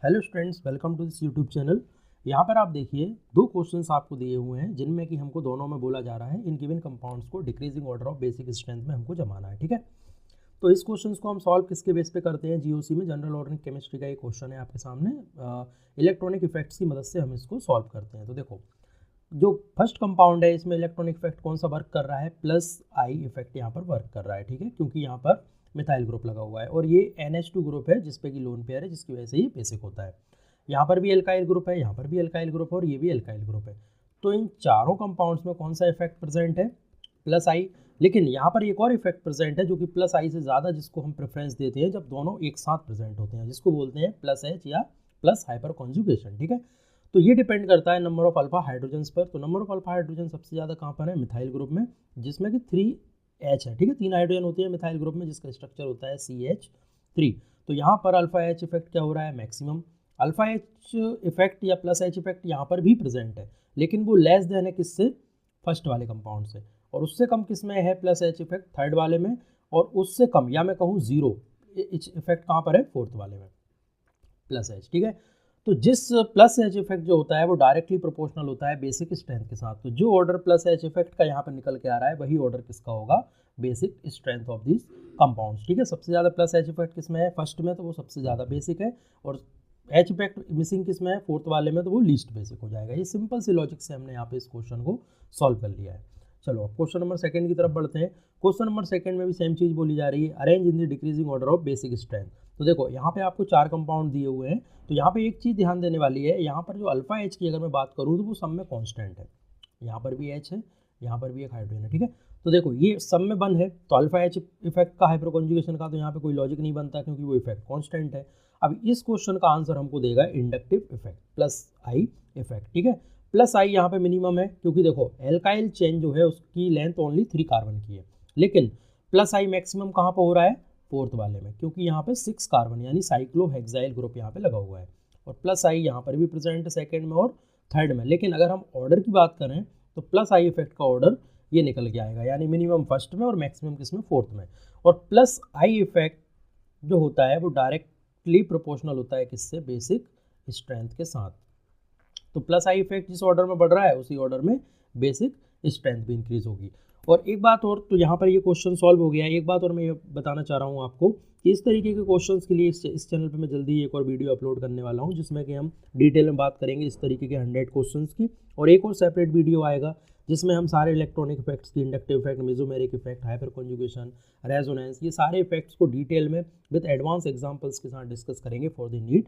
Hello students, welcome to this YouTube channel. यहाँ पर आप देखिए दो क्वेश्चंस आपको दिए हुए हैं जिनमें कि हमको दोनों में बोला जा रहा है इन गिवन कंपाउंड्स को decreasing order of basic strength में हमको जमाना है। ठीक है, तो इस क्वेश्चंस को हम सॉल्व किसके बेस पे करते हैं? जीओसी में जनरल ऑर्गेनिक केमिस्ट्री का एक क्वेश्चन है आपके सामने। इलेक्ट्रॉनिक इफेक्ट्स की मदद से हम इसको सॉल्व करते हैं। तो देखो, जो फर्स्ट कंपाउंड है इसमें इलेक्ट्रॉनिक इफेक्ट कौन सा वर्क कर रहा है? प्लस आई इफेक्ट यहाँ पर वर्क कर रहा है। ठीक है, क्योंकि यहाँ पर मिथाइल ग्रुप लगा हुआ है और ये NH2 ग्रुप है जिसपे कि लोन पेयर है, जिसकी वजह से ये बेसिक होता है। यहाँ पर भी एल्काइल ग्रुप है, यहाँ पर भी एल्काइल ग्रुप है और ये भी एल्काइल ग्रुप है। तो इन चारों कंपाउंड्स में कौन सा इफेक्ट प्रेजेंट है? प्लस आई। लेकिन यहाँ पर एक और इफेक्ट प्रेजेंट है जो कि प्लस आई से ज़्यादा, जिसको हम प्रेफरेंस देते हैं जब दोनों एक साथ प्रेजेंट होते हैं, जिसको बोलते हैं प्लस एच या प्लस हाइपर कॉन्जुगेशन। ठीक है, तो ये डिपेंड करता है नंबर ऑफ अल्फा हाइड्रोजन्स पर। तो नंबर ऑफ अल्फा हाइड्रोजन सबसे ज़्यादा कहाँ पर है? मिथाइल ग्रुप में, जिसमें कि 3H है। ठीक है, 3 हाइड्रोजन होती है मिथाइल ग्रुप में जिसका स्ट्रक्चर होता है CH3। तो यहाँ पर अल्फा एच इफेक्ट क्या हो रहा है? मैक्सिमम। अल्फा एच इफेक्ट या प्लस एच इफेक्ट यहाँ पर भी प्रेजेंट है, लेकिन वो लेस देन है किससे? फर्स्ट वाले कंपाउंड से। और उससे कम किस में है प्लस एच इफेक्ट? थर्ड वाले में। और उससे कम या मैं कहूँ जीरो इफेक्ट कहाँ पर है? फोर्थ वाले में, प्लस एच। ठीक है, तो जिस प्लस एच इफेक्ट जो होता है वो डायरेक्टली प्रोपोर्शनल होता है बेसिक स्ट्रेंथ के साथ। तो जो ऑर्डर प्लस एच इफेक्ट का यहाँ पर निकल के आ रहा है वही ऑर्डर किसका होगा? Basic strength of this compounds. ठीक है, सबसे ज़्यादा प्लस एच इफेक्ट किस में है? फर्स्ट में, तो वो सबसे ज़्यादा बेसिक है। और एच इफेक्ट मिसिंग किस में है? फोर्थ वाले में, तो वो लीस्ट बेसिक हो जाएगा। ये सिंपल सी लॉजिक से हमने यहाँ पे इस क्वेश्चन को सॉल्व कर लिया है। चलो अब क्वेश्चन नंबर सेकंड की तरफ बढ़ते हैं। क्वेश्चन नंबर सेकंड में भी सेम चीज़ बोली जा रही है, arrange in the decreasing order of basic strength. तो देखो यहाँ पे आपको 4 कंपाउंड दिए हुए हैं। तो यहाँ पे एक चीज़ ध्यान देने वाली है, यहाँ पर जो अल्फा एच की अगर मैं बात करूँ तो वो सब में कांस्टेंट है। यहाँ पर भी एच है, यहाँ पर भी एक हाइड्रोजन है। ठीक है, तो देखो ये सब में बंद है, तो अल्फा एच इफेक्ट का हाइपर कॉन्जुगेशन का तो यहाँ पे कोई लॉजिक नहीं बनता क्योंकि वो इफेक्ट कांस्टेंट है। अब इस क्वेश्चन का आंसर हमको देगा inductive effect plus I effect. ठीक है, प्लस आई यहाँ पे मिनिमम है क्योंकि देखो एल्काइल चेन जो है उसकी लेंथ ओनली 3 कार्बन की है, लेकिन प्लस आई मैक्सिमम कहाँ पर हो रहा है? फोर्थ वाले में, क्योंकि यहाँ पे 6 कार्बन यानी साइक्लोहेक्साइल ग्रुप यहाँ पे लगा हुआ है। और प्लस आई यहाँ पर भी प्रेजेंट है सेकेंड में और थर्ड में। लेकिन अगर हम ऑर्डर की बात करें तो प्लस आई इफेक्ट का ऑर्डर ये निकल के आएगा, यानी मिनिमम फर्स्ट में और मैक्सिमम किसमें? फोर्थ में। और प्लस आई इफेक्ट जो होता है वो डायरेक्टली प्रोपोर्शनल होता है किससे? बेसिक स्ट्रेंथ के साथ। तो प्लस आई इफेक्ट जिस ऑर्डर में बढ़ रहा है उसी ऑर्डर में बेसिक स्ट्रेंथ भी इंक्रीज होगी। और एक बात और, तो यहाँ पर ये क्वेश्चन सॉल्व हो गया है। एक बात और मैं ये बताना चाह रहा हूँ आपको कि इस तरीके के क्वेश्चंस के लिए इस चैनल पे मैं जल्दी एक और वीडियो अपलोड करने वाला हूँ जिसमें कि हम डिटेल में बात करेंगे इस तरीके के 100 क्वेश्चंस की। और एक और सेपरेट वीडियो आएगा जिसमें हम सारे इलेक्ट्रॉनिक इफेक्ट्स की, inductive effect, mesomeric effect, hyper conjugation, resonance, ये सारे इफेक्ट्स को डिटेल में विद एडवांस एग्जांपल्स के साथ डिस्कस करेंगे फॉर द नीट